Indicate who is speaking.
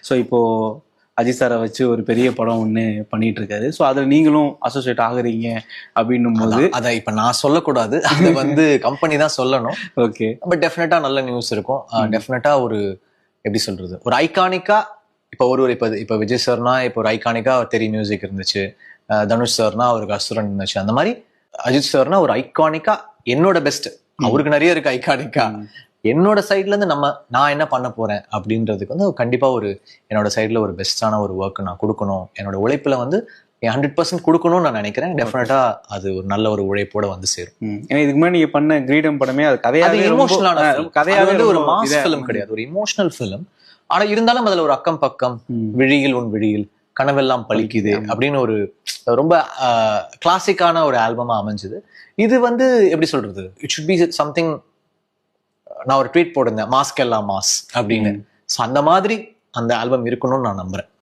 Speaker 1: So இப்போ அஜித் சாரை வச்சு ஒரு பெரிய படம் ஒன்று பண்ணிட்டு இருக்காரு. ஸோ அதில் நீங்களும் அசோசியேட் ஆகுறீங்க அப்படின்னும் போது
Speaker 2: அதை இப்போ நான் சொல்லக்கூடாது, அதை வந்து கம்பெனி தான் சொல்லணும்.
Speaker 1: ஓகே,
Speaker 2: பட் டெஃபினட்டா நல்ல நியூஸ் இருக்கும். டெஃபினட்டா ஒரு எப்படி சொல்றது, ஒரு ஐகானிக்கா இப்போ இப்போ விஜய் சார்னா இப்போ ஒரு ஐகானிக்கா தெரி மியூசிக் இருந்துச்சு, தனுஷ் சார்னா அவருக்கு அசுரன் இருந்துச்சு. அந்த மாதிரி அஜித் சார்னா ஒரு ஐகானிக்கா என்னோட பெஸ்ட், அவருக்கு நிறைய இருக்கு ஐகானிக்கா. என்னோட சைட்ல இருந்து நான் என்ன பண்ண போறேன் அப்படின்றதுக்கு வந்து கண்டிப்பா என்னோட சைட்ல ஒரு பெஸ்டான ஒரு ஒர்க் நான் கொடுக்கணும். என்னோட உழைப்புல வந்து 100% கொடுக்கணும்னு நான் நினைக்கிறேன். டெஃபினட்டா அது ஒரு நல்ல ஒரு உழைப்போட வந்து சேரும்.
Speaker 1: ஏன்னா இதுக்கு முன்னாடி நீங்க பண்ண கிரீடம் படமே அது கதையாவே
Speaker 2: இமோஷனலான
Speaker 1: கதையாவே
Speaker 2: வந்து ஒரு மாஸ் ஃபிலிம் கிடையாது, ஒரு இமோஷனல் ஃபிலிம். ஆனா இருந்தாலும் அதுல ஒரு அக்கம் பக்கம், விழியில் உன் விழியில், கனவெல்லாம் பழிக்குது அப்படின்னு ஒரு ரொம்ப கிளாசிக்கான ஒரு ஆல்பமா அமைஞ்சது. இது வந்து எப்படி சொல்றது, இட் ஷுட் பி சம்திங். நான் ஒரு ட்வீட் போட்டிருந்தேன், மாஸ்க் எல்லாம் மாஸ் அப்படின்னு. ஸோ அந்த மாதிரி அந்த ஆல்பம் இருக்கணும்னு நான் நம்புறேன்.